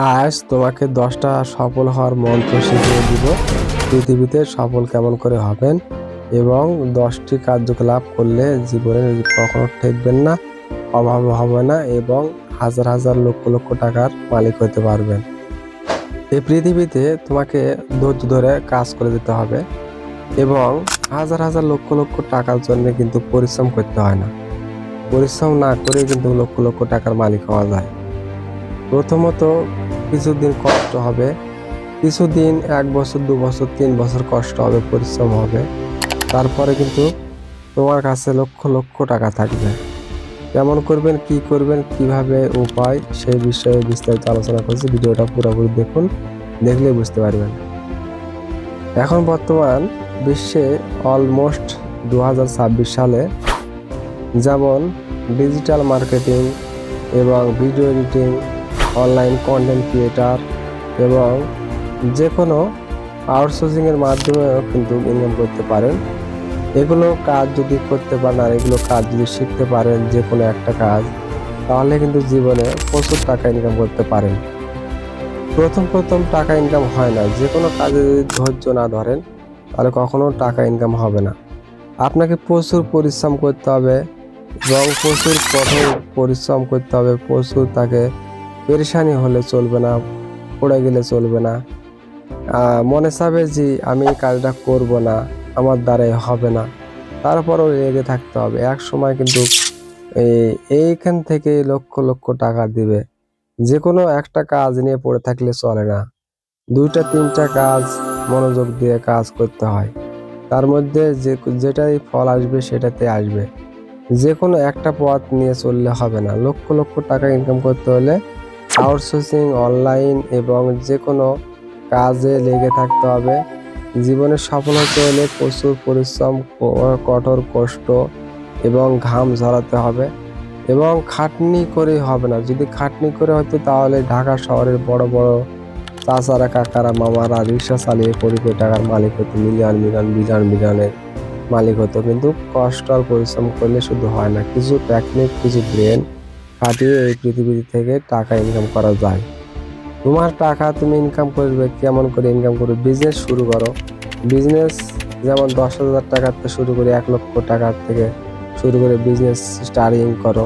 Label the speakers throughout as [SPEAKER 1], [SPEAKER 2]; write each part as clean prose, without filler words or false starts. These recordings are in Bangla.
[SPEAKER 1] আজ তোমাকে 10টা সফল হওয়ার মন্ত্র শিখিয়ে দিব। পৃথিবীতে সফল কেমন করে হবেন এবং 10টি কার্যকলাপ করলে জীবনে কখনো ঠকবেন না, অভাব হবে না এবং হাজার হাজার লক্ষ লক্ষ টাকার মালিক হতে পারবেন। এই পৃথিবীতে তোমাকে ধৈর্য ধরে কাজ করে যেতে হবে এবং হাজার হাজার লক্ষ লক্ষ টাকার জন্য কিন্তু পরিশ্রম করতে হয় না। পরিশ্রম না করে কিন্তু লক্ষ লক্ষ টাকার মালিক হওয়া যায়। প্রথমত কিছুদিন কষ্ট হবে, কিছুদিন 1 বছর 2 বছর 3 বছর কষ্ট হবে, পরিশ্রম হবে। তারপরে কিন্তু তোমার কাছে লক্ষ লক্ষ টাকা থাকবে। কেমন করবেন, কি করবেন, কিভাবে উপায়, সেই বিষয়ে বিস্তারিত আলোচনা করছি। ভিডিওটা পুরোপুরি দেখুন, দেখলেই বুঝতে পারবেন। এখন বর্তমান বিশ্বে অলমোস্ট 2026 সালে যেমন ডিজিটাল মার্কেটিং এবং video editing, online content creator এবং যে কোনো আউটসোর্সিংয়ের মাধ্যমেও কিন্তু ইনকাম করতে পারেন। এগুলো কাজ যদি করতে পারেন আর এগুলো কাজ যদি শিখতে পারেন, যে কোনো একটা কাজ, তাহলে কিন্তু জীবনে প্রচুর টাকা ইনকাম করতে পারেন। প্রথম টাকা ইনকাম হয় না। যে কোনো কাজে যদি ধৈর্য না ধরেন তাহলে কখনো টাকা ইনকাম হবে না। আপনাকে প্রচুর পরিশ্রম করতে হবে এবং প্রচুর কঠোর পরিশ্রম করতে হবে। প্রচুর তাকে পেরেশানি হলে চলবে না, পড়ে গেলে চলবে না। মনে চাবে যে আমি এই কাজটা করব না, আমার দ্বারাই হবে না, তারপরেও লেগে থাকতে হবে। এক সময় কিন্তু এইখান থেকে লক্ষ লক্ষ টাকা দিবে। যে কোনো একটা কাজ নিয়ে পড়ে থাকলে চলে না। 2টা 3টা কাজ মনোযোগ দিয়ে কাজ করতে হয়। তার মধ্যে যেটাই ফল আসবে সেটাতে আসবে। যে কোনো একটা পথ নিয়ে চললে হবে না। লক্ষ লক্ষ টাকা ইনকাম করতে হলে আউটসোর্সিং, অনলাইন এবং যে কোনো কাজে লেগে থাকতে হবে। জীবনে সফল হতে হলে প্রচুর পরিশ্রম, কঠোর কষ্ট এবং ঘাম ঝরাতে হবে এবং খাটনি করেই হবে না। যদি খাটনি করে হতো তাহলে ঢাকা শহরের বড় বড় চাচারা, কাকারা, মামারা রিক্সা চালিয়ে কোটি কোটি টাকার মালিক হতো, মিলিয়ন মিলিয়ন বিলিয়ন বিলিয়নের মালিক হতো। কিন্তু কষ্ট আর পরিশ্রম করলে শুধু হয় না, কিছু টেকনিক, কিছু ব্রেন খাটিয়ে এই পৃথিবী থেকে টাকা ইনকাম করা যায়। তোমার টাকা তুমি ইনকাম করবে, কেমন করে ইনকাম করবে? বিজনেস শুরু করো। বিজনেস যেমন 10,000 টাকার থেকে শুরু করে 1 লক্ষ টাকার থেকে শুরু করে বিজনেস স্টার্টিং করো।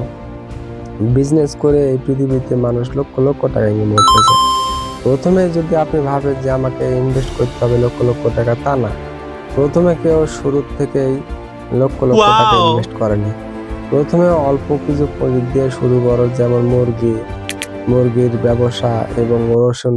[SPEAKER 1] বিজনেস করে এই পৃথিবীতে মানুষ লক্ষ লক্ষ টাকা ইনকাম করতেছে। প্রথমে যদি আপনি ভাবেন যে আমাকে ইনভেস্ট করতে হবে লক্ষ লক্ষ টাকা, তা না। প্রথমে কেউ শুরু থেকেই লক্ষ লক্ষ টাকা ইনভেস্ট করেনি। প্রথমে অল্প কিছু পুঁজি দিয়ে শুরু করো, যেমন মুরগির ব্যবসা এবং রসুন